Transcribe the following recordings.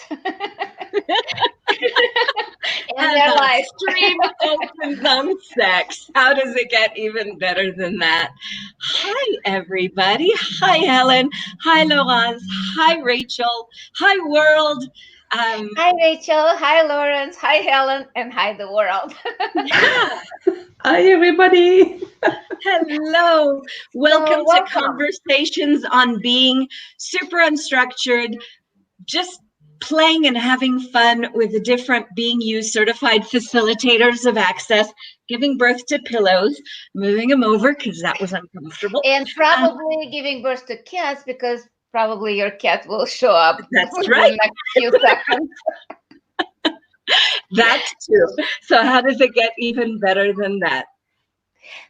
sex. And their life. Stream opens on sex. How does it get even better than that? Hi, everybody. Hi, Helen. Hi, Laurence. Hi, Rachel. Hi, world. Hi, Rachel. Hi, Laurence. Hi, Helen. And hi, the world. Yeah. Hi, everybody. Hello. Welcome to Conversations on Being Super Unstructured. Just playing and having fun with the different Being You Certified Facilitators of Access, giving birth to pillows, moving them over because that was uncomfortable. And probably giving birth to cats because probably your cat will show up. That's right. In the next few seconds. That's true. So how does it get even better than that?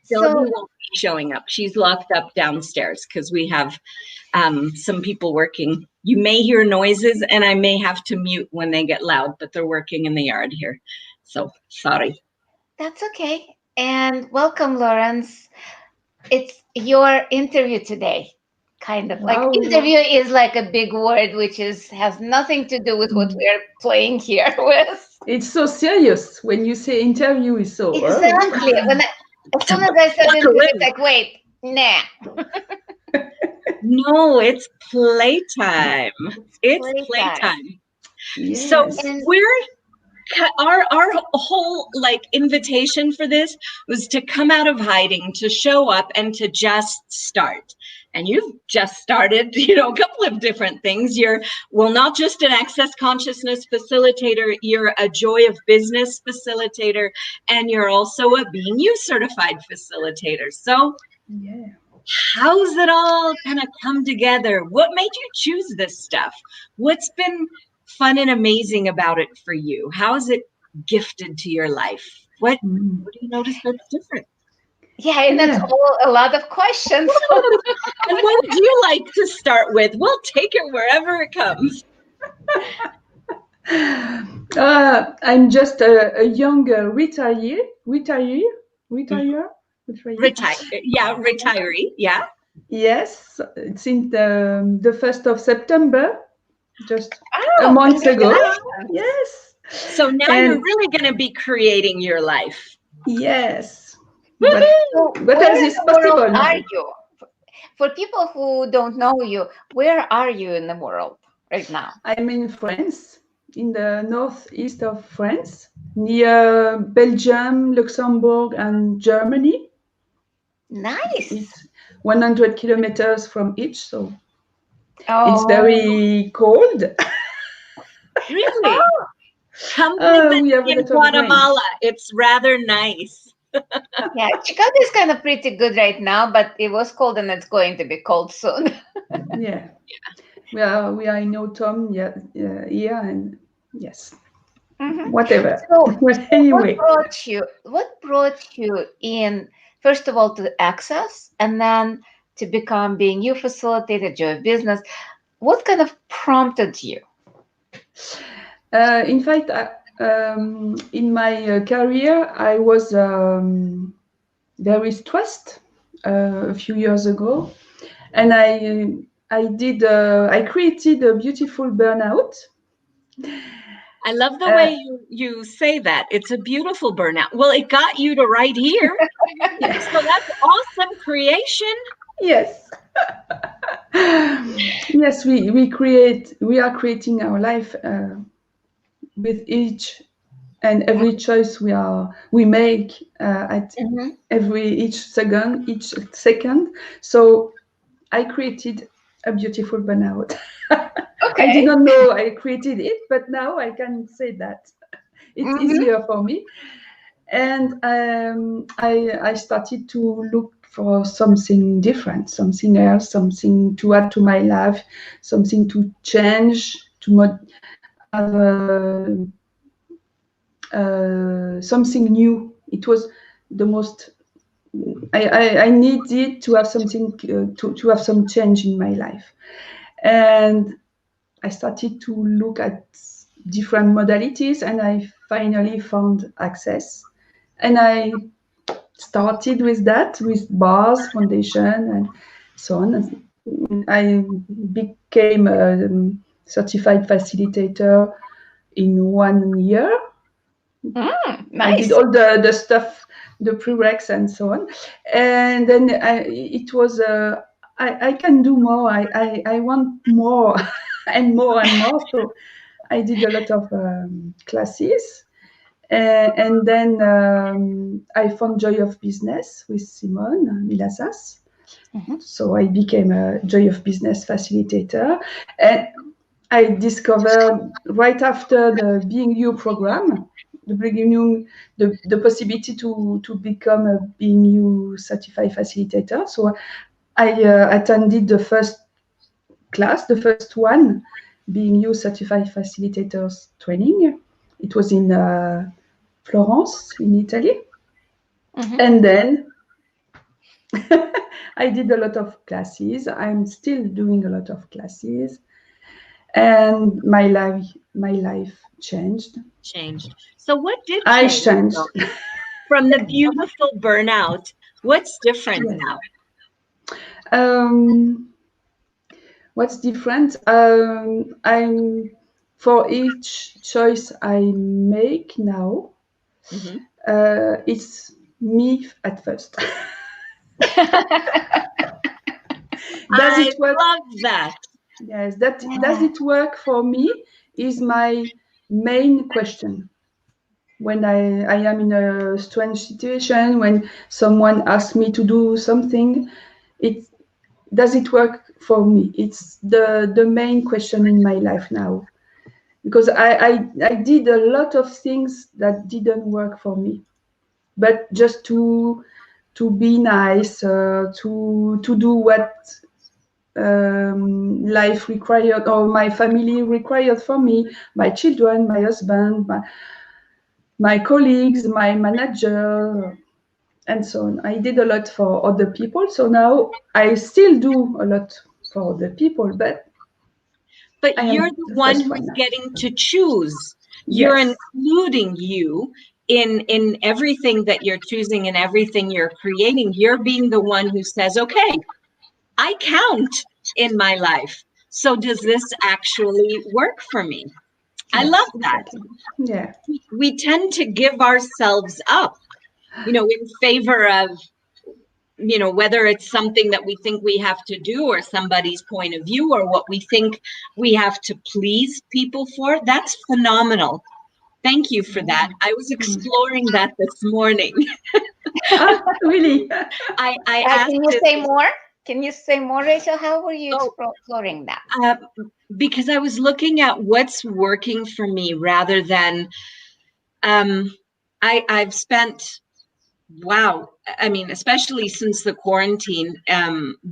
Sylvie won't be showing up. She's locked up downstairs because we have some people working. You may hear noises and I may have to mute when they get loud, but they're working in the yard here. So sorry. That's okay. And welcome, Laurence. It's your interview today. Kind of like interview is like a big word, which has nothing to do with what we're playing here with. It's so serious when you say interview is so. Exactly. As soon as I said it, it's like, wait, nah. No, it's playtime. It's playtime. Yes. So our whole invitation for this was to come out of hiding, to show up, and to just start. And you've just started, a couple of different things. You're, not just an access consciousness facilitator, you're a Joy of Business Facilitator, and you're also a Being You Certified Facilitator. So how's it all kind of come together? What made you choose this stuff? What's been fun and amazing about it for you? How is it gifted to your life? What do you notice that's different? Yeah, and that's a lot of questions. And what would you like to start with? We'll take it wherever it comes. I'm just a young retiree. Retiree. Yeah. Yes, since the 1st of September, just a month ago. Yes. So now you're really going to be creating your life. Yes. But as is possible. Where are you? For people who don't know you, where are you in the world right now? I'm in France, in the northeast of France, near Belgium, Luxembourg, and Germany. Nice. It's 100 kilometers from each, so it's very cold. Really? Come visit in Guatemala. It's rather nice. Yeah, Chicago is kind of pretty good right now, but it was cold and it's going to be cold soon. Yeah. We are in autumn here and yes. Whatever. So anyway. What brought you in, first of all, to Access and then to become Being You Facilitator, Joy of Business? What kind of prompted you? In fact, in my career, I was very stressed a few years ago, and I created a beautiful burnout. I love the way you say that. It's a beautiful burnout. Well, it got you to right here. Yes. So that's awesome creation. Yes. Yes, we are creating our life with each and every choice we make at each second. So I created a beautiful burnout. I did not know I created it, but now I can say that it's easier for me. And I started to look for something different, something else, something to add to my life, something to change, to have something new. It was the most. I needed to have something to have some change in my life, and I started to look at different modalities, and I finally found Access, and I started with that, with bars, foundation, and so on. I became certified facilitator in 1 year. Nice. I did all the stuff, the prereqs and so on. And then it was, I can do more. I want more and more and more. So I did a lot of classes. And then I found Joy of Business with Simone Milasas. So I became a Joy of Business Facilitator. And I discovered right after the Being You program, the possibility to become a Being You Certified Facilitator. So I attended the first class, the first one, Being You Certified Facilitators training. It was in Florence, in Italy. And then I did a lot of classes. I'm still doing a lot of classes. And my life changed. So what did I change? changed. From the beautiful burnout, what's different now? What's different? I'm for each choice I make now, it's me at first. I love that. Yes, does it work for me is my main question. When I am in a strange situation, when someone asks me to do something, does it work for me? It's the main question in my life now. Because I did a lot of things that didn't work for me. But just to be nice, to do what life required or my family required from me, my children, my husband, my colleagues, my manager, and so on. I did a lot for other people. So now I still do a lot for other people, but you're the one who's getting to choose. You're including you in everything that you're choosing and everything you're creating. You're being the one who says, okay, I count in my life. So does this actually work for me? I love that. Yeah. We tend to give ourselves up, in favor of, whether it's something that we think we have to do or somebody's point of view or what we think we have to please people for. That's phenomenal. Thank you for that. I was exploring that this morning. Really? I asked. Can you say more? Can you say more, Rachel? How were you exploring that? Because I was looking at what's working for me rather than I've spent, wow, I mean, especially since the quarantine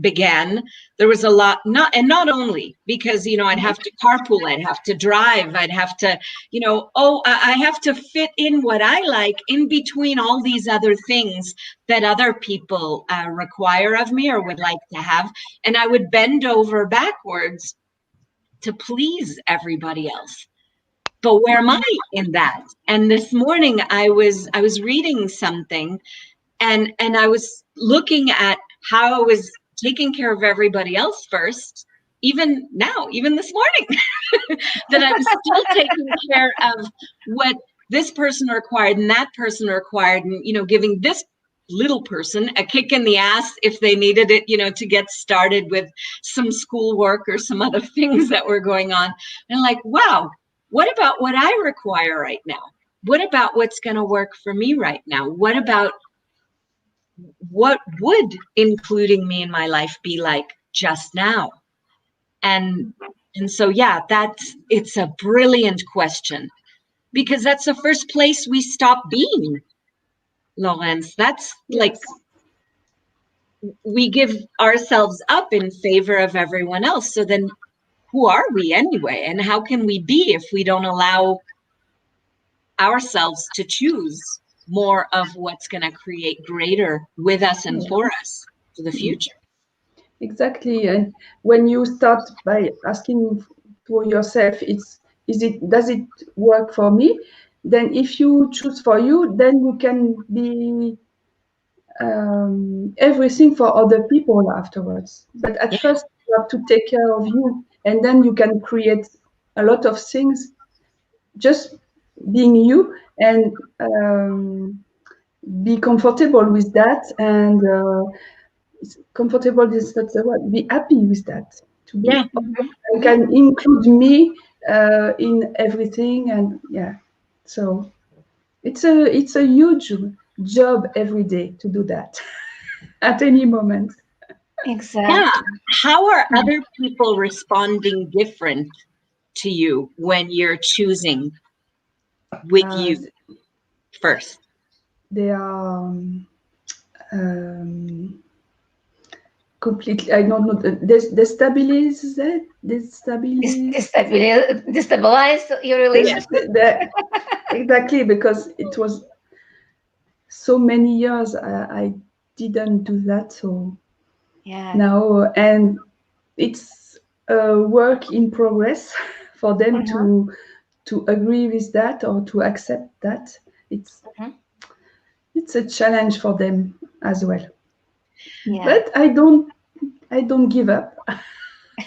began, there was a lot, not only because, I'd have to carpool, I'd have to drive, I'd have to, I have to fit in what I like in between all these other things that other people require of me or would like to have. And I would bend over backwards to please everybody else. But where am I in that? And this morning I was reading something and I was looking at how I was taking care of everybody else first, even now, even this morning, that I was still taking care of what this person required and that person required, and, giving this little person a kick in the ass if they needed it, to get started with some schoolwork or some other things that were going on. And like, wow, what about what I require right now? What about what's going to work for me right now? What about what would including me in my life be like just now? And so, yeah, it's a brilliant question, because that's the first place we stop being, Laurence. That's like, we give ourselves up in favor of everyone else. So then who are we anyway? And how can we be if we don't allow ourselves to choose more of what's going to create greater with us and for us for the future? Exactly. And when you start by asking for yourself, does it work for me? Then if you choose for you, then you can be everything for other people afterwards. But at first you have to take care of you, and then you can create a lot of things, just being you, and be comfortable with that, and comfortable is not the word, be happy with that, to be, Yeah. I can include me in everything, and yeah, so it's a huge job every day to do that at any moment. Exactly. Yeah. How are other people responding different to you when you're choosing with you first? They are completely, I don't know, destabilize Destabilize your relationship. Exactly, because it was so many years I didn't do that, so Yeah. now, and it's a work in progress for them to agree with that or to accept that. It's a challenge for them as well. Yeah. But I don't give up.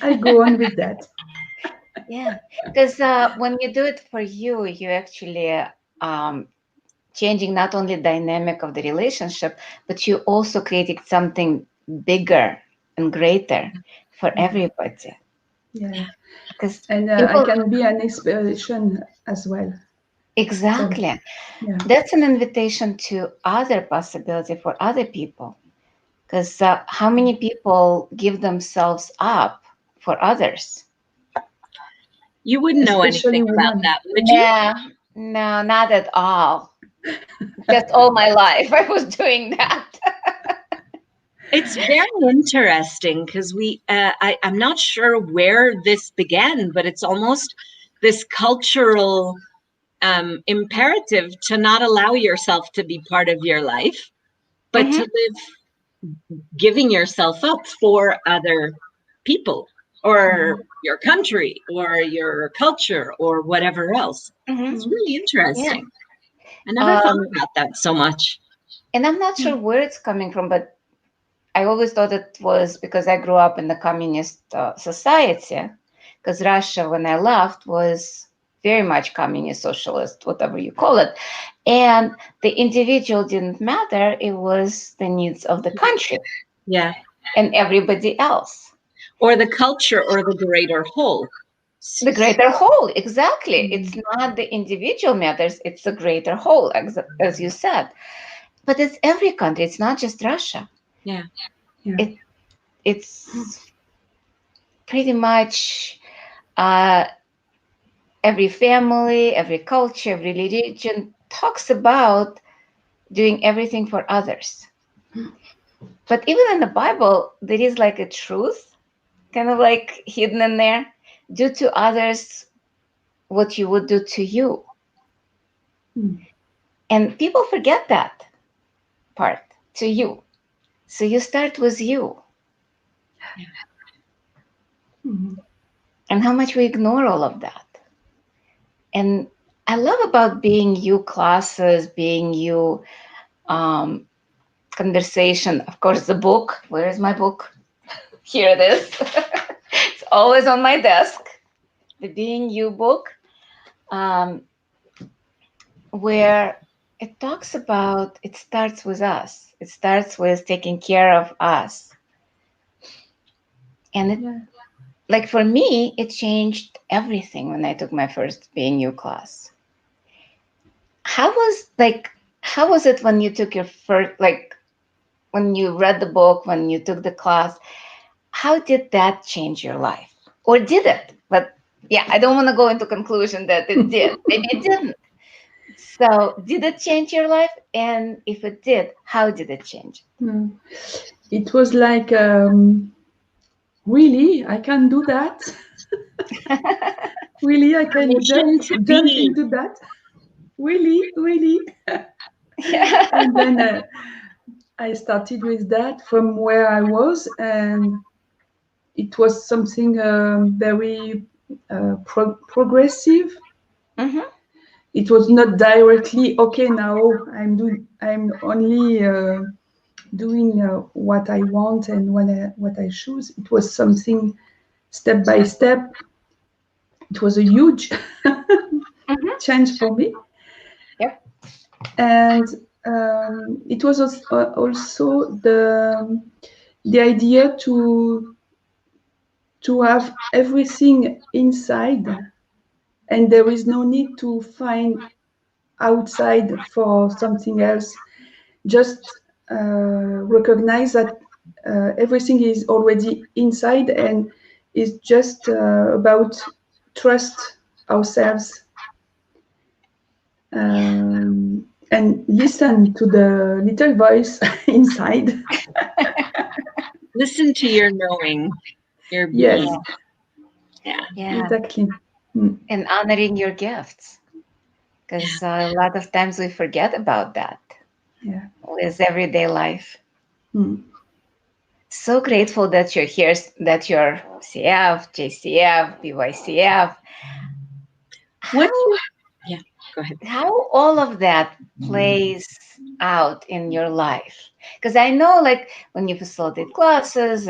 I go on with that. Yeah. Because when you do it for you, you actually changing not only the dynamic of the relationship, but you also creating something bigger and greater for everybody. Yeah. Because And I people, can be an inspiration as well. exactly. Yeah. That's an invitation to other possibility for other people. Because how many people give themselves up for others? You wouldn't know Especially anything about women. that, would you? Yeah, no, not at all. Just all my life I was doing that. It's very interesting because I'm not sure where this began, but it's almost this cultural imperative to not allow yourself to be part of your life, but to live giving yourself up for other people or your country or your culture or whatever else. It's really interesting. I never thought about that so much. And I'm not sure where it's coming from, but I always thought it was because I grew up in the communist society. Because Russia, when I left, was very much communist, socialist, whatever you call it. And the individual didn't matter. It was the needs of the country. Yeah. And everybody else. Or the culture or the greater whole. The greater whole, exactly. It's not the individual matters, it's the greater whole, as you said. But it's every country, it's not just Russia. Yeah. It's pretty much every family, every culture, every religion talks about doing everything for others. But even in the Bible, there is like a truth kind of like hidden in there. Do to others what you would do to you. And people forget that part, to you. So you start with you. And how much we ignore all of that. And I love about Being You classes, Being You conversation. Of course, the book. Where is my book? Here it is. It's always on my desk. The Being You book, where it talks about, it starts with us. It starts with taking care of us. And it, like for me, it changed everything when I took my first Being You class. How was it when you took your first, like when you read the book, when you took the class? How did that change your life? Or did it? But yeah, I don't want to go into conclusion that it did. Maybe it didn't. So did it change your life? And if it did, how did it change? It was like, really, I can do that? Really, I can jump into that? Really? Yeah. And then I started with that from where I was, and it was something very progressive. It was not directly, okay, now I'm only doing what I want and what I choose. It was something step by step, it was a huge change for me. Yep. And it was also the idea to have everything inside, and there is no need to find outside for something else. Just recognize that everything is already inside, and is just about trust ourselves, and listen to the little voice inside. Listen to your knowing, your being. Yes. Yeah. Exactly. And honoring your gifts, because a lot of times we forget about that. Yeah. With everyday life. Mm. So grateful that you're here, that you're CF, JCF, BYCF. Yeah, go ahead. How all of that plays out in your life? Because I know, like, when you facilitate classes,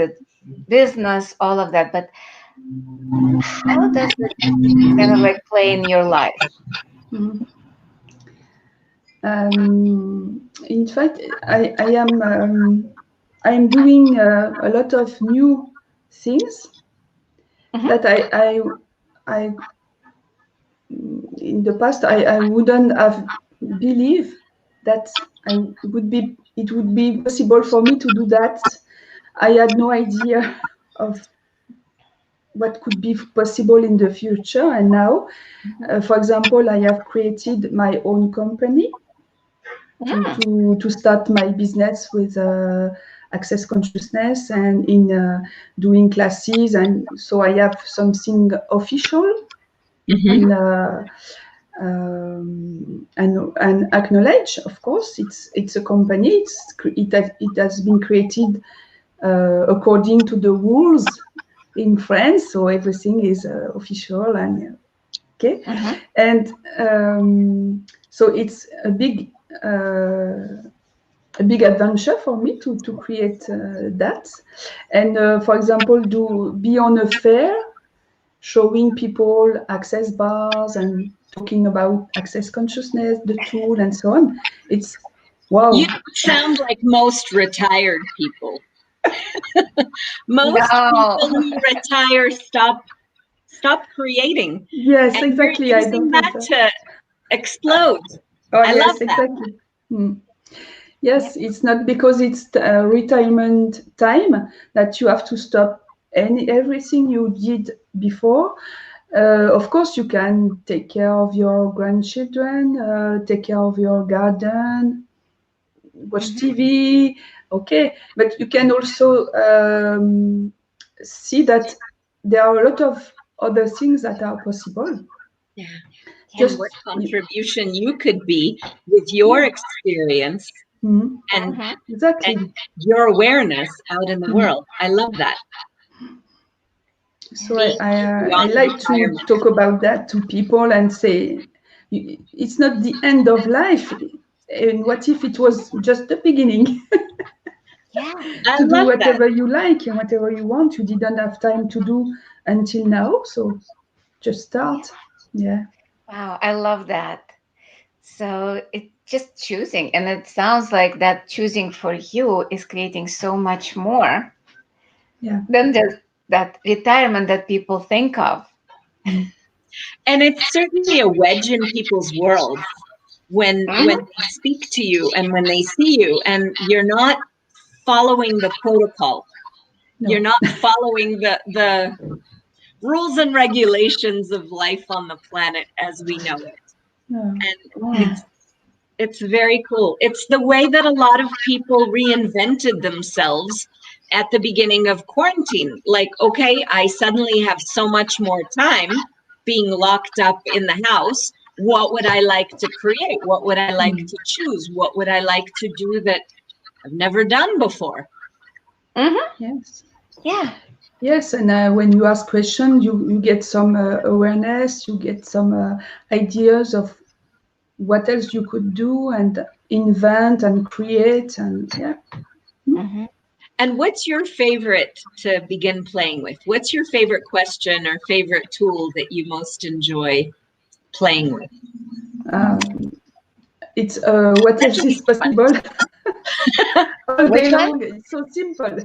business, all of that, but how does it kind of like play in your life? Mm. In fact, I am doing a lot of new things that I in the past I wouldn't have believed that it would be possible for me to do that. I had no idea of what could be possible in the future, and now, for example, I have created my own company to start my business with access consciousness, and in doing classes, and so I have something official. Mm-hmm. And acknowledge, of course, it's a company. It has been created according to the rules in France, so everything is official and okay. And so it's a big adventure for me to create that. And for example, be on a fair, showing people access bars and talking about access consciousness, the tool, and so on. It's wow. You sound like most retired people. Most people who retire stop creating. Yes, and exactly. You're I using don't that to explode. Oh, I yes, love exactly. Yes, it's not because it's retirement time that you have to stop everything you did before. Of course, you can take care of your grandchildren, take care of your garden, watch TV, okay. But you can also see that there are a lot of other things that are possible. Yeah. Just what contribution you could be with your experience and exactly. and your awareness out in the world. I love that. So I like to talk about that to people and say, it's not the end of life. And what if it was just the beginning? To do whatever you like and whatever you want, you didn't have time to do until now. So just start. Yeah. Wow, I love that. So it's just choosing. And it sounds like that choosing for you is creating so much more than just that retirement that people think of. And it's certainly a wedge in people's world when they speak to you and when they see you and you're not following the protocol. No. You're not following the rules and regulations of life on the planet as we know it. No. And it's very cool. It's the way that a lot of people reinvented themselves at the beginning of quarantine. Like, okay, I suddenly have so much more time being locked up in the house. What would I like to create? What would I like to choose? What would I like to do that I've never done before? Yes. Yeah. Yes, and when you ask questions, you get some awareness, you get some ideas of what else you could do and invent and create, and And what's your favorite to begin playing with? What's your favorite question or favorite tool that you most enjoy playing with? It's what else is possible? All day long. It's so simple.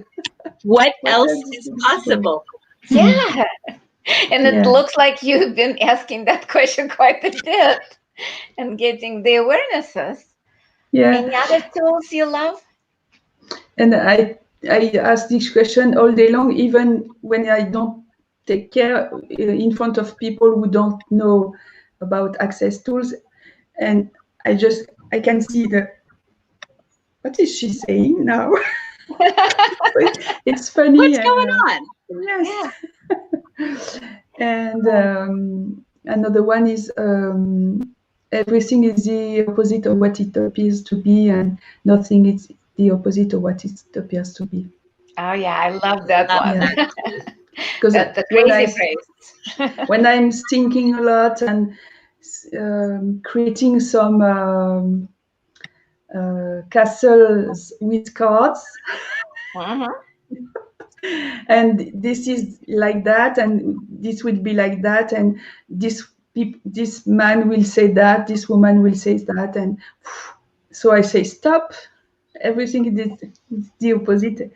What else is possible? Yeah. And it looks like you've been asking that question quite a bit and getting the awarenesses. Yeah. Any other tools you love? And I ask this question all day long, even when I don't take care in front of people who don't know about access tools. And I can see what is she saying now? It's funny. What's going on? Yes. And another one is everything is the opposite of what it appears to be, and nothing is the opposite of what it appears to be. Oh yeah, I love that one. Because that's the crazy phrase. When I'm thinking a lot and creating some castles with cards, and this is like that, and this will be like that, and this man will say that, this woman will say that, and so I say stop. Everything is the opposite,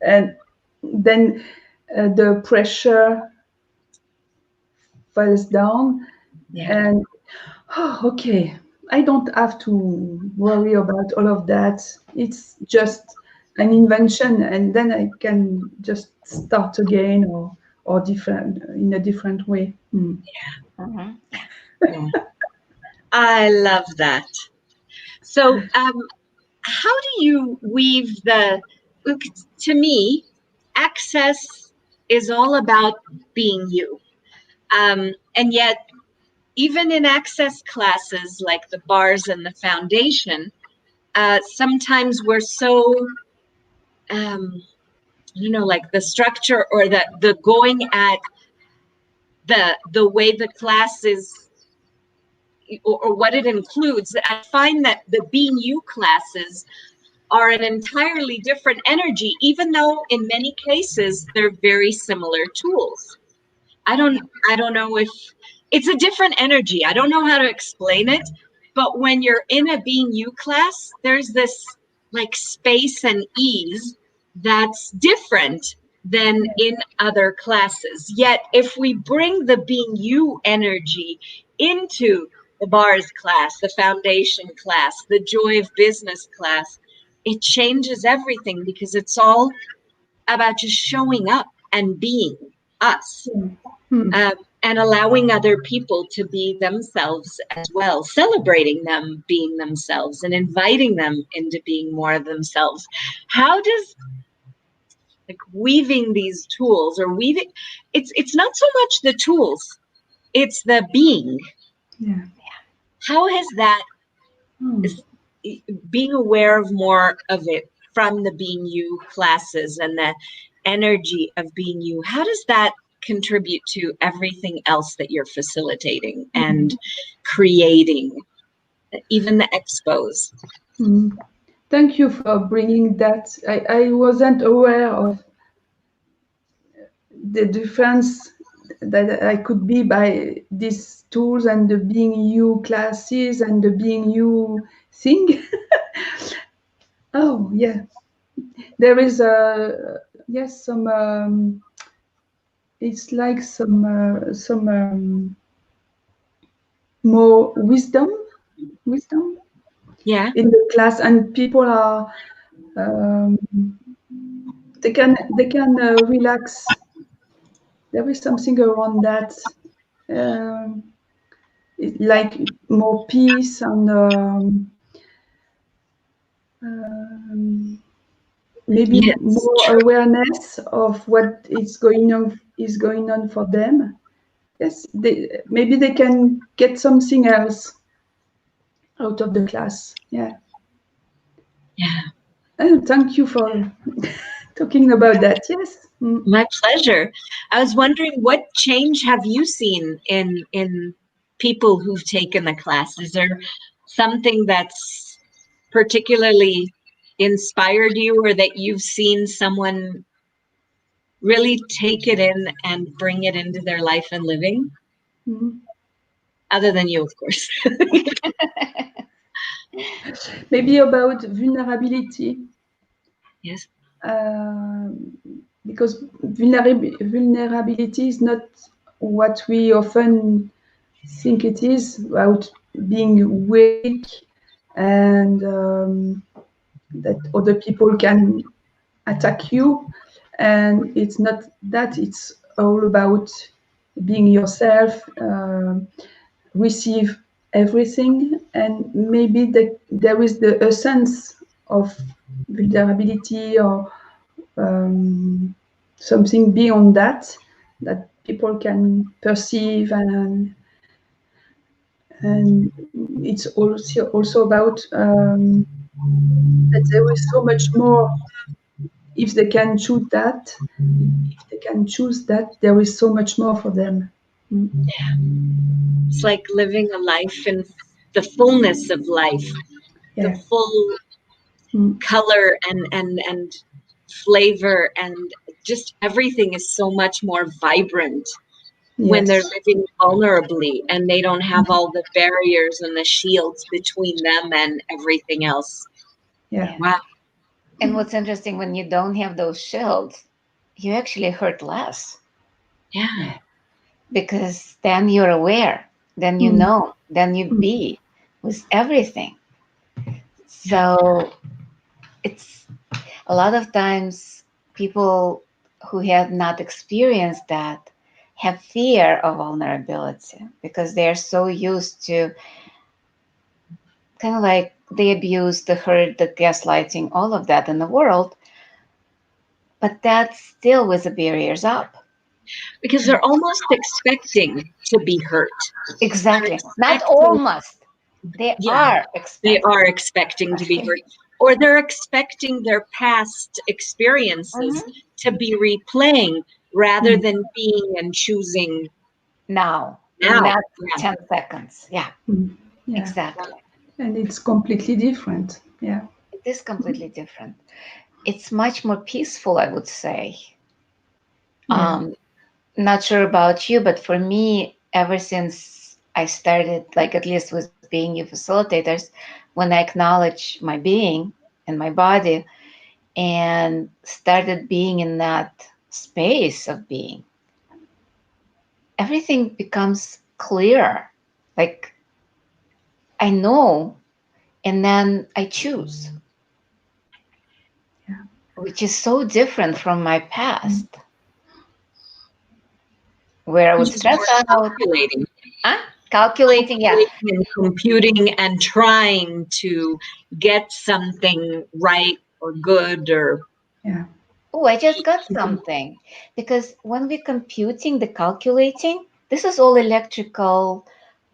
and then the pressure falls down, and okay, I don't have to worry about all of that. It's just an invention, and then I can just start again or different in a different way. I love that. So how do you weave look, to me, access is all about being you. And yet, even in access classes like the bars and the foundation, sometimes we're so, like the structure or the going at the way the class is, or what it includes. I find that the Being You classes are an entirely different energy, even though in many cases they're very similar tools. I don't know if it's a different energy. I don't know how to explain it, but when you're in a Being You class, there's this like space and ease that's different than in other classes. Yet if we bring the Being You energy into the bars class, the foundation class, the Joy of Business class, it changes everything, because it's all about just showing up and being us, and allowing other people to be themselves as well, celebrating them being themselves and inviting them into being more of themselves. How does weaving these tools, or weaving, it's not so much the tools, it's the being. How has that being aware of more of it from the Being You classes and the energy of Being You, how does that contribute to everything else that you're facilitating and creating, even the expos? Thank you for bringing that. I wasn't aware of the difference that I could be by these tools and the Being You classes and the Being You thing. Oh yeah, there is some. It's like some more wisdom in the class, and people are they can relax. There is something around that, like more peace and maybe more awareness of what is going on for them. Yes, maybe they can get something else out of the class. Yeah. And thank you for talking about that. Yes. My pleasure. I was wondering, what change have you seen in people who've taken the class? Is there something that's particularly inspired you, or that you've seen someone really take it in and bring it into their life and living? Mm-hmm. Other than you, of course. Maybe about vulnerability. Yes. Because vulnerability is not what we often think it is, about being weak and that other people can attack you. And it's not that, it's all about being yourself, receive everything. And maybe there is the essence of vulnerability, or something beyond that people can perceive, and it's also about that there is so much more. If they can choose that, there is so much more for them. Yeah. It's like living a life in the fullness of life, Yeah. the full color and flavor, and just everything is so much more vibrant when they're living vulnerably, and they don't have all the barriers and the shields between them and everything else. Yeah. Wow. And what's interesting, when you don't have those shields, you actually hurt less. Yeah. Because then you're aware, then you know, then you be with everything. So it's a lot of times people who have not experienced that have fear of vulnerability, because they're so used to kind of like the abuse, the hurt, the gaslighting, all of that in the world. But that's still with the barriers up. Because they're almost expecting to be hurt. Exactly. Not almost. They are expecting. They are expecting to be hurt. Or they're expecting their past experiences to be replaying rather than being and choosing now. Not 10 seconds. Yeah. Exactly. And it's completely different. Yeah. It is completely different. It's much more peaceful, I would say. Not sure about you, but for me, ever since I started, like at least with Being You facilitators, when I acknowledge my being and my body and started being in that space of being, everything becomes clearer. Like I know, and then I choose, which is so different from my past, where I would stress out. Calculating, yeah. And computing and trying to get something right or good or. Yeah. Oh, I just got something. Because when we're computing, the calculating, this is all electrical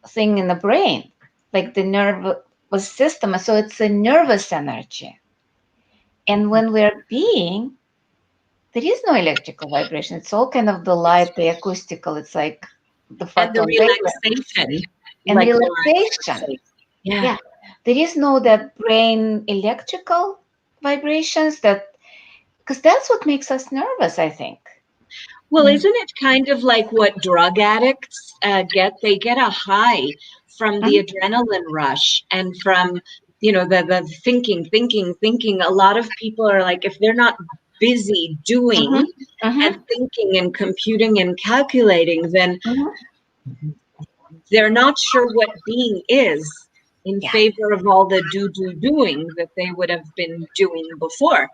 thing in the brain, like the nervous system. So it's a nervous energy. And when we're being, there is no electrical vibration. It's all kind of the light, the acoustical. It's like the photon. And the relaxation. And like relaxation. Yeah. There is no that brain electrical vibrations, that because that's what makes us nervous, I think. Well, isn't it kind of like what drug addicts get? They get a high from the adrenaline rush and from, the thinking. A lot of people are like, if they're not busy doing and thinking and computing and calculating, then they're not sure what being is in favor of all the doing that they would have been doing before.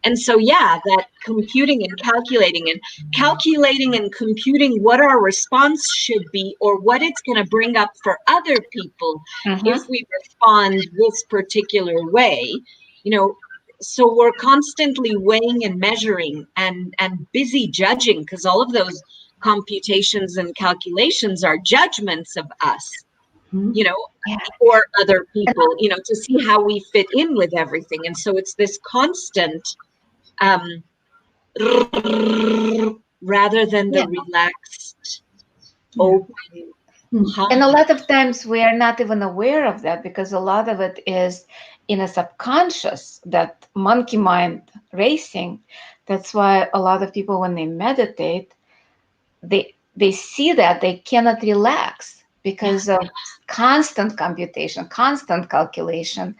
And so, that computing and calculating and computing what our response should be or what it's going to bring up for other people if we respond this particular way, so we're constantly weighing and measuring and busy judging, because all of those computations and calculations are judgments of us, or other people, to see how we fit in with everything. And so it's this constant rather than the relaxed, open, And a lot of times we are not even aware of that, because a lot of it is in a subconscious, that monkey mind racing. That's why a lot of people, when they meditate, they see that they cannot relax because of constant computation, constant calculation,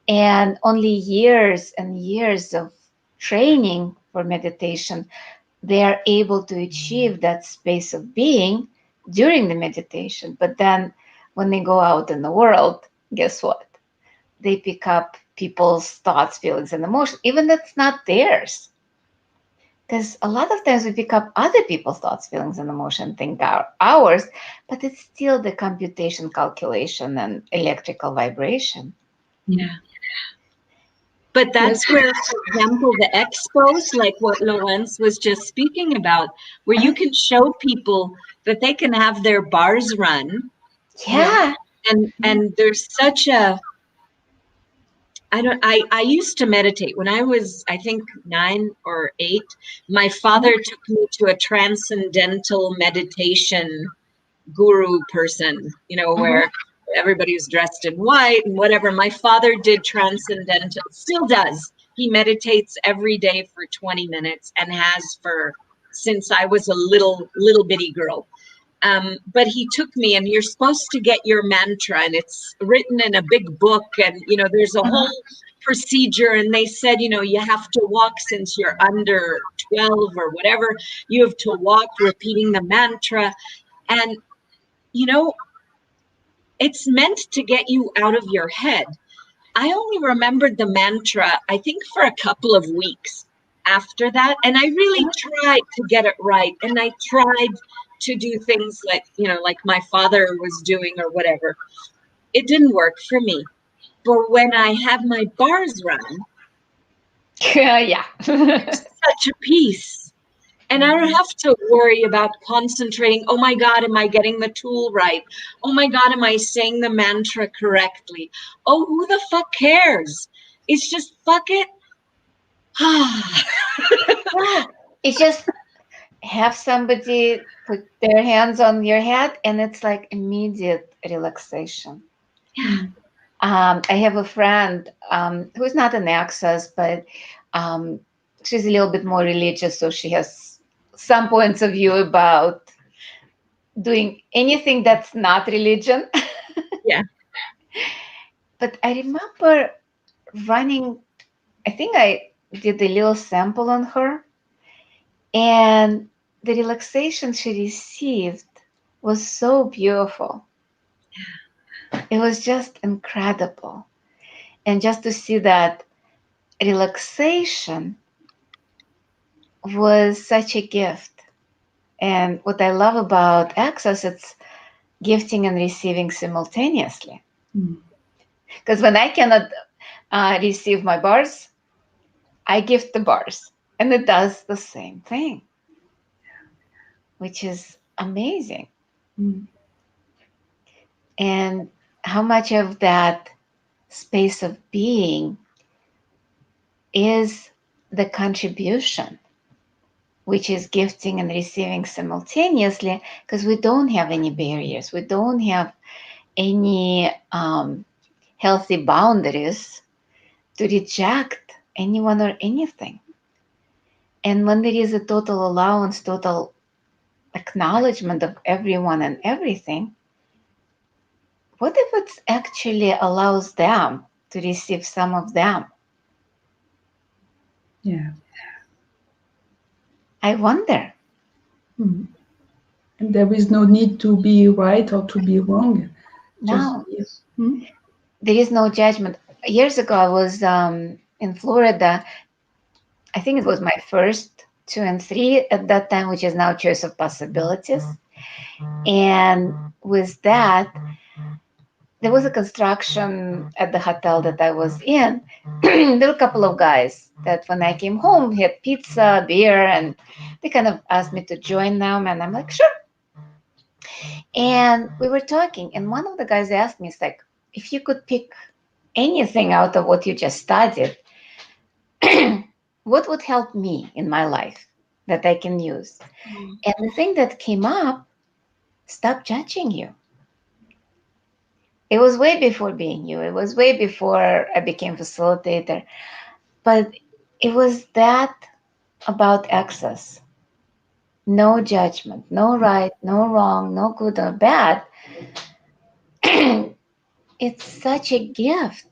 and only years and years of training for meditation, they are able to achieve that space of being during the meditation. But then when they go out in the world, guess what? They pick up people's thoughts, feelings, and emotions, even that's not theirs. Because a lot of times we pick up other people's thoughts, feelings, and emotion, think are ours, but it's still the computation, calculation, and electrical vibration. Yeah. But that's where, for example, the expos, like what Laurence was just speaking about, where you can show people that they can have their bars run. Yeah. And there's such a, I used to meditate when I was, I think 9 or 8. My father took me to a transcendental meditation guru person, where everybody was dressed in white and whatever. My father did transcendental, still does. He meditates every day for 20 minutes and has since I was a little bitty girl. But he took me, and you're supposed to get your mantra, and it's written in a big book, and there's a whole procedure, and they said, you have to walk, since you're under 12 or whatever, you have to walk repeating the mantra. And it's meant to get you out of your head. I only remembered the mantra, I think, for a couple of weeks after that. And I really tried to get it right. And I tried to do things like my father was doing or whatever. It didn't work for me. But when I have my bars run, Yeah. it's such a peace. And I don't have to worry about concentrating. Oh my God, am I getting the tool right? Oh my God, am I saying the mantra correctly? Oh, who the fuck cares? It's just fuck it. It's just have somebody put their hands on your head, and it's like immediate relaxation. Yeah. I have a friend who's not an access, but she's a little bit more religious, so she has some points of view about doing anything that's not religion. Yeah. But I remember running, I think I did a little sample on her, and the relaxation she received was so beautiful. It was just incredible. And just to see that relaxation was such a gift. And what I love about Access, it's gifting and receiving simultaneously. Because when I cannot receive my bars, I gift the bars, and it does the same thing, which is amazing. And how much of that space of being is the contribution, which is gifting and receiving simultaneously, because we don't have any barriers. We don't have any healthy boundaries to reject anyone or anything. And when there is a total allowance, total acknowledgement of everyone and everything, what if it actually allows them to receive some of them? Yeah. I wonder. And there is no need to be right or to be wrong. No. There is no judgment. Years ago, I was in Florida. I think it was my first 2 and 3 at that time, which is now Choice of Possibilities. And with that, there was a construction at the hotel that I was in. There were a couple of guys that when I came home had pizza, beer, and they kind of asked me to join them. And I'm like, sure. And we were talking. And one of the guys asked me, it's like, if you could pick anything out of what you just studied, what would help me in my life that I can use? And the thing that came up, stop judging you. It was way before Being You. It was way before I became facilitator. But it was that about access. No judgment, no right, no wrong, no good or bad. It's such a gift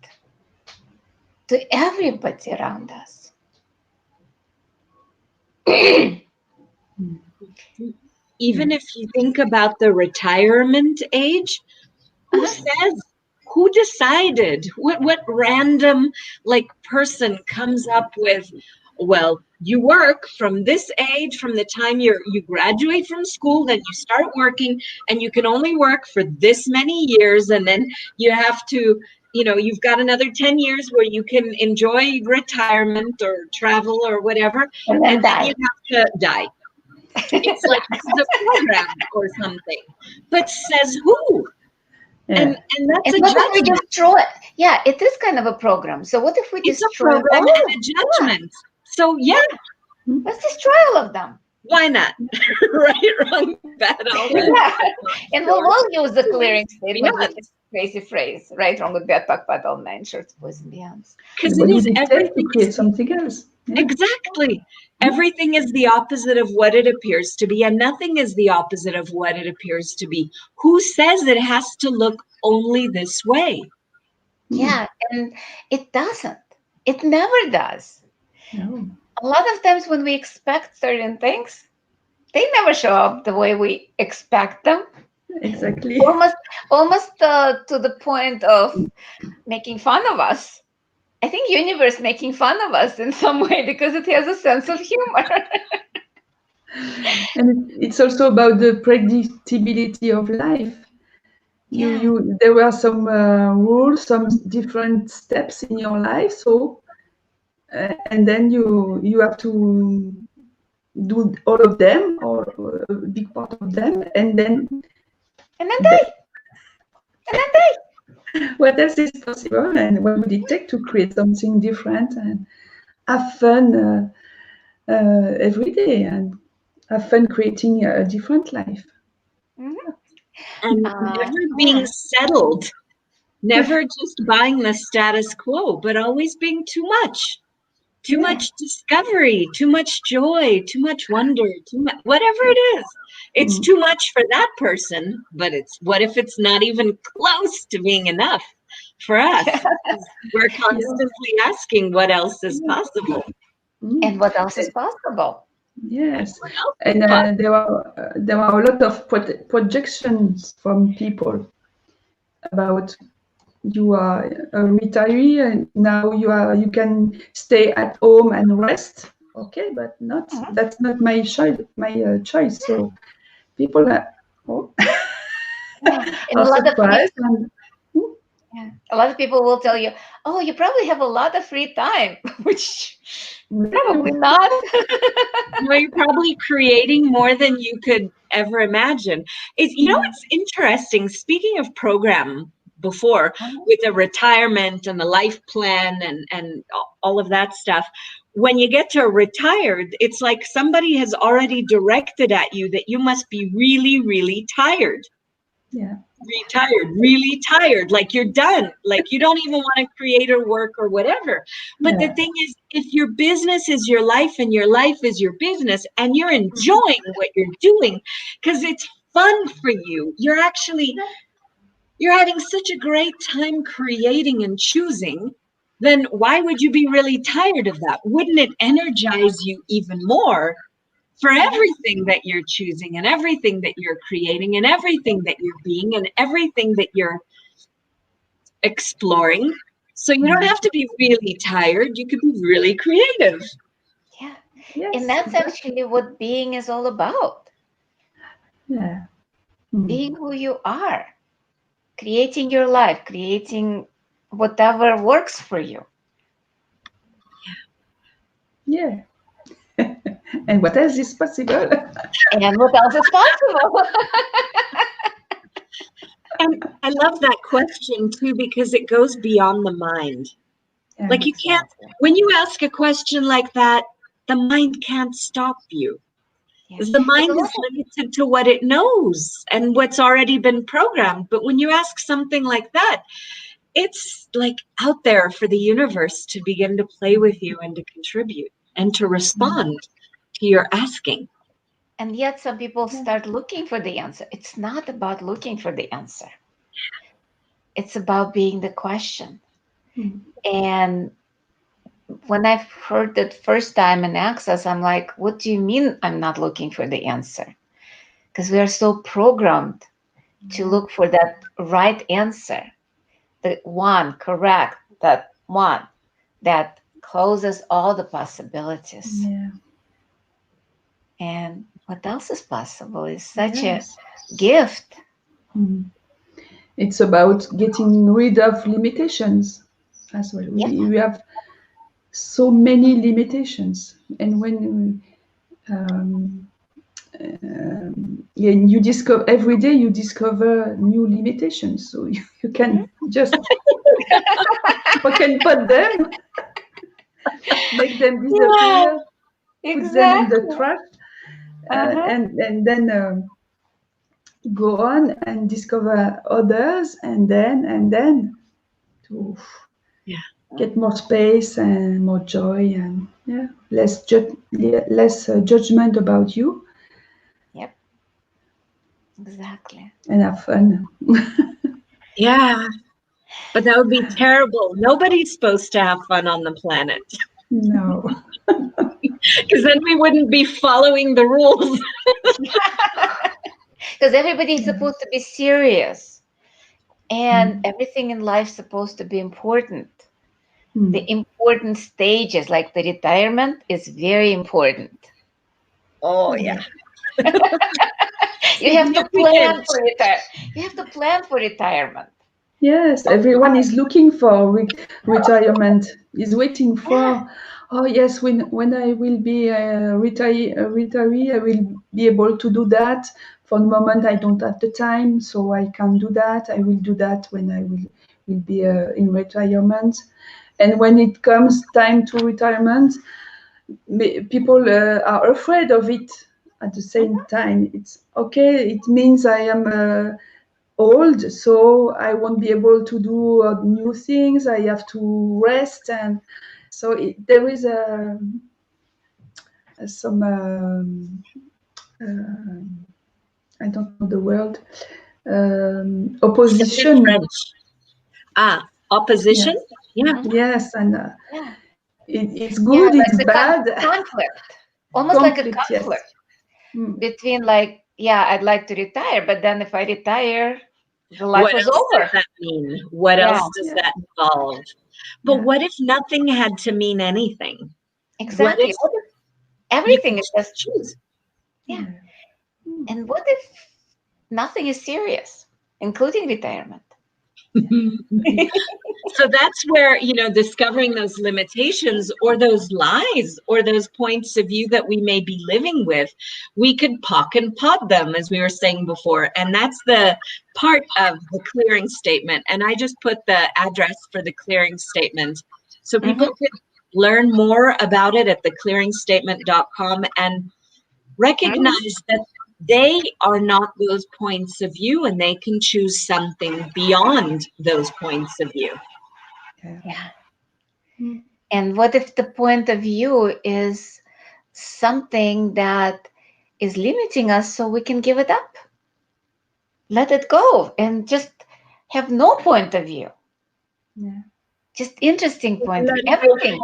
to everybody around us. Even if you think about the retirement age, who says, who decided, what random like person comes up with, well, you work from this age, from the time you graduate from school, then you start working, and you can only work for this many years, and then you have to, you've got another 10 years where you can enjoy retirement or travel or whatever, and then you have to die. It's like this is a program or something. But says who? Yeah. And that's and a what judgment. if we destroy it? Yeah, it is kind of a program. So what if we It's destroy a program and a judgment? So yeah. Let's destroy all of them. Why not? Right, wrong, bad, all that. Yeah. And we'll use the clearing statement with this crazy phrase, right, wrong, with bad, talk, bad, all nine shirts, boys and beyonds. Because it is everything to create something else. Yeah. Exactly. Everything is the opposite of what it appears to be, and nothing is the opposite of what it appears to be. Who says it has to look only this way? Yeah, and it doesn't. It never does. No. A lot of times when we expect certain things, they never show up the way we expect them. Exactly. Almost to the point of making fun of us. I think universe making fun of us in some way because it has a sense of humor. And it's also about the predictability of life. Yeah. There were some rules, some different steps in your life. So, and then you have to do all of them or a big part of them, and then die. What else is possible, and what would it take to create something different and have fun every day and have fun creating a different life? Mm-hmm. And never being settled, never just buying the status quo, but always being too much. Too much discovery, too much joy, too much wonder, too much, whatever it is. It's too much for that person, but what if it's not even close to being enough for us? We're constantly asking what else is possible. And what else is possible? Yes, and there are a lot of projections from people about you are a retiree and now you can stay at home and rest. Okay, but that's not my choice. So people are a lot surprised. A lot of people will tell you, "Oh, you probably have a lot of free time," which probably not. Well, you're probably creating more than you could ever imagine. It's interesting. Speaking of program before, with the retirement and the life plan and all of that stuff, when you get to retired, it's like somebody has already directed at you that you must be really, really tired. Yeah. Retired, really tired, like you're done, like you don't even want to create or work or whatever. But the thing is, if your business is your life and your life is your business and you're enjoying what you're doing because it's fun for you, you're having such a great time creating and choosing, then why would you be really tired of that? Wouldn't it energize you even more for everything that you're choosing and everything that you're creating and everything that you're being and everything that you're exploring? So you don't have to be really tired. You could be really creative. Yeah. Yes, and that's actually what being is all about. Yeah. Being who you are, creating your life, creating whatever works for you. Yeah. And what else is possible? And what else is possible? And I love that question too, because it goes beyond the mind. Yeah, like you can't, when you ask a question like that, the mind can't stop you. Because the mind is limited to what it knows and what's already been programmed. But when you ask something like that, it's like out there for the universe to begin to play with you and to contribute and to respond to your asking. And yet some people start looking for the answer. It's not about looking for the answer. It's about being the question. And when I heard that first time in Access, I'm like, what do you mean I'm not looking for the answer? Because we are so programmed to look for that right answer, the one correct, that one that closes all the possibilities. Yeah. And what else is possible is such a gift. It's about getting rid of limitations as well. We have so many limitations, and when you discover every day, you discover new limitations. So you can just put them, make them disappear, put them in the trash, and then go on and discover others, and then to get more space and more joy, and less judgment about you. Yep. Exactly. And have fun. Yeah. But that would be terrible. Nobody's supposed to have fun on the planet. No. Because then we wouldn't be following the rules. Because everybody's supposed to be serious. And everything in life is supposed to be important. The important stages, like the retirement, is very important. Oh, yeah. You have to plan for retirement. You have to plan for retirement. Yes, everyone is looking for retirement. Is waiting for. Oh yes, when I will be a retiree, I will be able to do that. For the moment, I don't have the time, so I can't do that. I will do that when I will be in retirement. And when it comes time to retirement, people are afraid of it. At the same time, it's okay. It means I am old, so I won't be able to do new things. I have to rest, and so there is some I don't know the word, opposition. Opposition. Yeah. Yes, and it's good. It's like bad. Conflict, almost Conflict, like a conflict yes. between I'd like to retire, but then if I retire, the life is over. What does that mean? What else does that involve? But what if nothing had to mean anything? Exactly. What if everything is just choose? Yeah. And what if nothing is serious, including retirement? So that's where, discovering those limitations or those lies or those points of view that we may be living with, we could pock and pod them, as we were saying before. And that's the part of the clearing statement. And I just put the address for the clearing statement so people could learn more about it at theclearingstatement.com and recognize that they are not those points of view, and they can choose something beyond those points of view. Yeah. And what if the point of view is something that is limiting us, so we can give it up? Let it go and just have no point of view. Yeah. Just interesting point of view. Everything.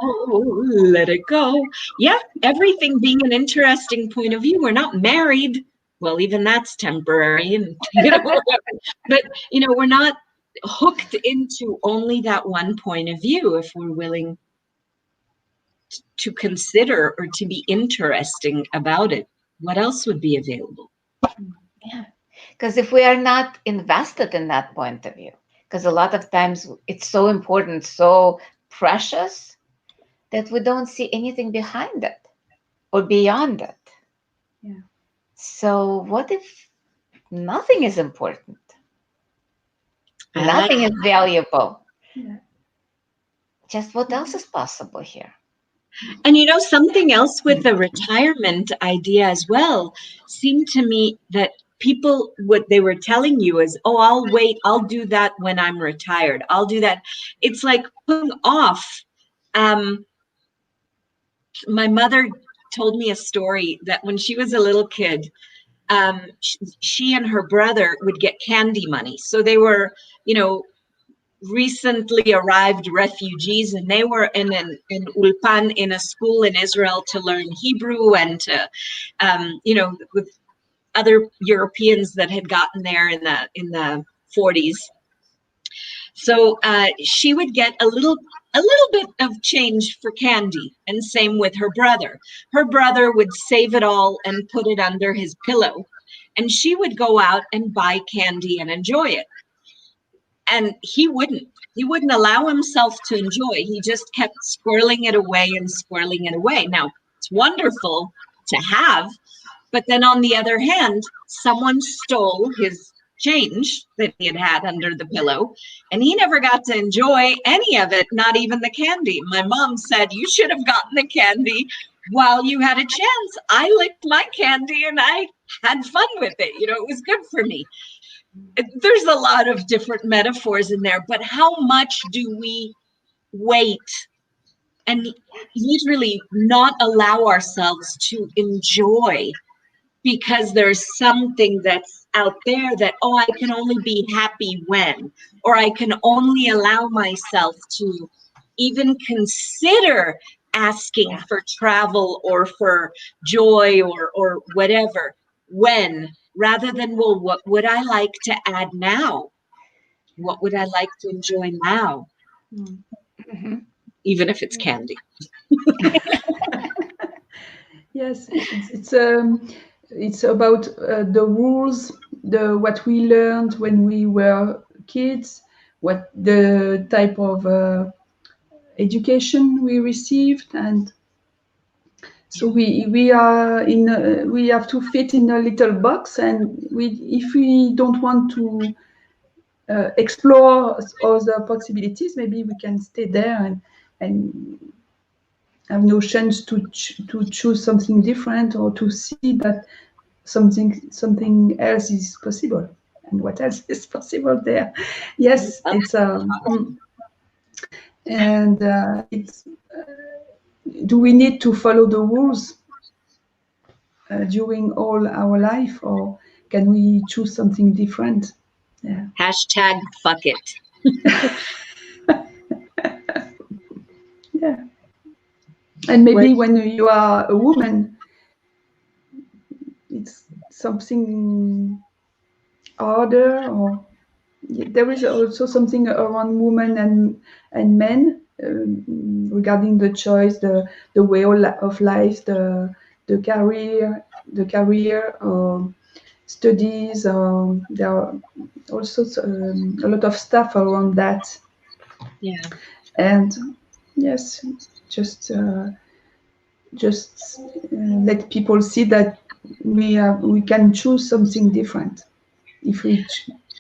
Let it go. Yeah, everything being an interesting point of view. We're not married. Well, even that's temporary, and but we're not hooked into only that one point of view. If we're willing to consider or to be interesting about it, what else would be available? Yeah, because if we are not invested in that point of view, because a lot of times it's so important, so precious, that we don't see anything behind it or beyond it. Yeah. So what if nothing is important? Nothing is valuable. Yeah. Just what else is possible here? And you know, something else with the retirement idea as well seemed to me that people, what they were telling you is, oh, I'll wait, I'll do that when I'm retired. I'll do that. It's like putting off. My mother told me a story that when she was a little kid, she and her brother would get candy money. So they were, you know, recently arrived refugees, and they were in Ulpan, in a school in Israel, to learn Hebrew and to, you know, with other Europeans that had gotten there in the 40s. So she would get a little bit of change for candy, and same with her brother. Her brother would save it all and put it under his pillow, and she would go out and buy candy and enjoy it. And he wouldn't allow himself to enjoy. He just kept squirreling it away and squirreling it away. Now, it's wonderful to have, but then on the other hand, someone stole his change that he had under the pillow, and he never got to enjoy any of it, not even the candy. My mom said, you should have gotten the candy while you had a chance. I licked my candy and I had fun with it. You know, it was good for me. There's a lot of different metaphors in there, but how much do we wait and literally not allow ourselves to enjoy because there's something that's out there that, oh, I can only be happy when, or I can only allow myself to even consider asking for travel or for joy or whatever when, rather than, well, what would I like to add now? What would I like to enjoy now? Mm-hmm. Even if it's candy. Yes, it's about the rules, what we learned when we were kids, what the type of education we received, and so we are in we have to fit in a little box, and if we don't want to explore other possibilities, maybe we can stay there and have no chance to choose something different, or to see that something else is possible, and what else is possible there. Yes, it's and it's do we need to follow the rules during all our life, or can we choose something different? Yeah. Hashtag fuck it. Yeah. And maybe when you are a woman, it's something harder, or there is also something around women and men regarding the choice, the way of life, the career studies. There are also a lot of stuff around that. Yeah. And yes, just let people see that we can choose something different if we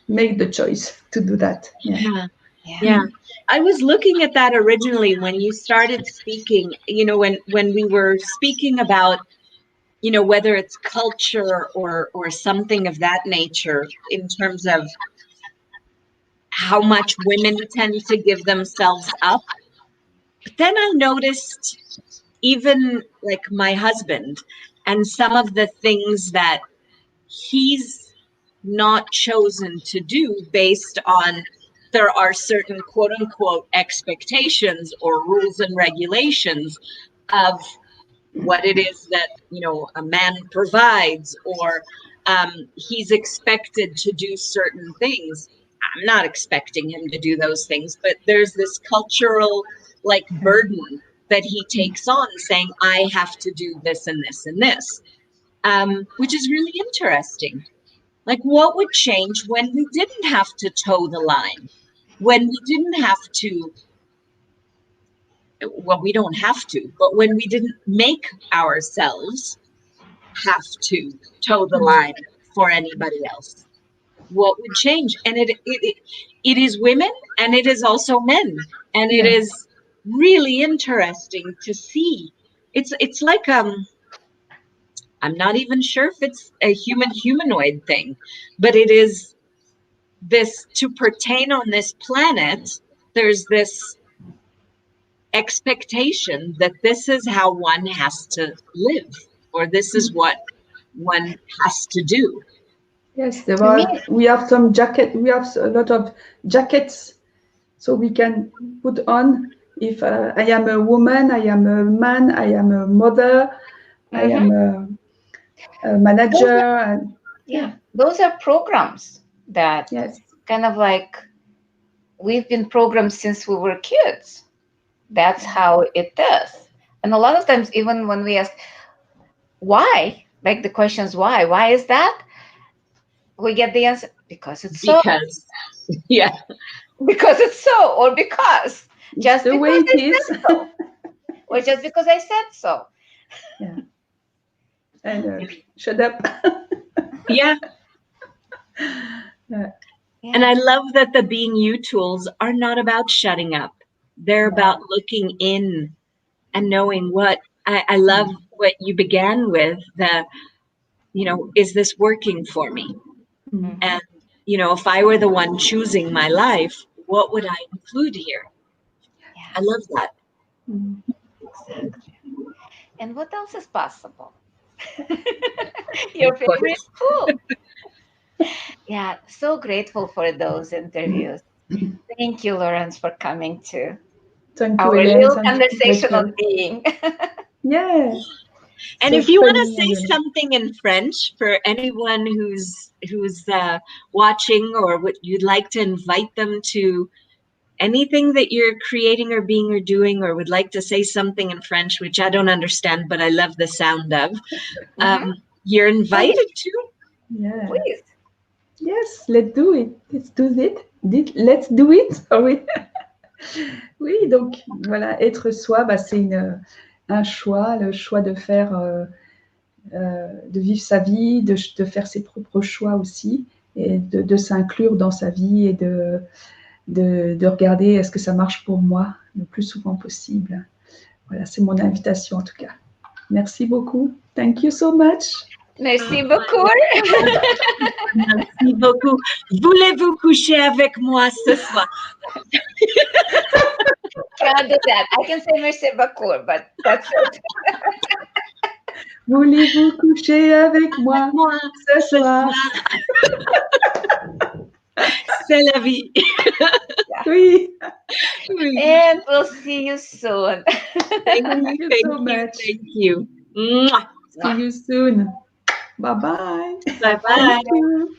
make the choice to do that. Yeah. I was looking at that originally when you started speaking, you know, when we were speaking about, you know, whether it's culture or something of that nature, in terms of how much women tend to give themselves up. But then I noticed even like my husband and some of the things that he's not chosen to do based on, there are certain quote unquote expectations or rules and regulations of what it is that, you know, a man provides, or he's expected to do certain things. I'm not expecting him to do those things, but there's this cultural like burden that he takes on, saying, I have to do this and this and this, which is really interesting. Like, what would change when we didn't have to toe the line? When we didn't have to, well, we don't have to, but when we didn't make ourselves have to toe the line for anybody else, what would change? And it is women, and it is also men, and it is really interesting to see. It's like I'm not even sure if it's a humanoid thing, but it is this, to pertain on this planet, there's this expectation that this is how one has to live, or this is what one has to do. Yes, we have some jacket. We have a lot of jackets, so we can put on. If I am a woman, I am a man, I am a mother, I am a manager, and those are programs that kind of like we've been programmed since we were kids. That's how it does. And a lot of times, even when we ask why, like the questions why is that, we get the answer because it's so. Because yeah, because it's so, or because it's just the because way it I is. said so, or just because I said so. Yeah. And shut up. Yeah. And I love that the Being You tools are not about shutting up. They're about looking in and knowing what I love what you began with, the, is this working for me? And, if I were the one choosing my life, what would I include here? I love that. Exactly. And what else is possible? Your favorite school. Yeah, so grateful for those interviews. Thank you, Laurence, for coming to Thank you, our Helen. little Thank conversation you, on being. Yeah. And so if you want to funny, say something in French for anyone who's watching, or what you'd like to invite them to anything that you're creating or being or doing, or would like to say something in French, which I don't understand, but I love the sound of, you're invited to. Yeah. Please. Yes, let's do it. Let's do it. Let's do it. Oh, oui. Oui, donc voilà, être soi, c'est un choix, le choix de faire, de vivre sa vie, de faire ses propres choix aussi, et de s'inclure dans sa vie et de regarder est-ce que ça marche pour moi le plus souvent possible. Voilà, c'est mon invitation en tout cas. Merci beaucoup. Thank you so much. Merci beaucoup. Merci beaucoup. Voulez-vous coucher avec moi ce soir? Can't do that. I can say merci beaucoup, but that's it. Voulez-vous coucher avec moi ce soir? C'est la vie. Oui. And we'll see you soon. Thank you so much. Thank you. See you soon. Bye-bye. Bye-bye. Thank you.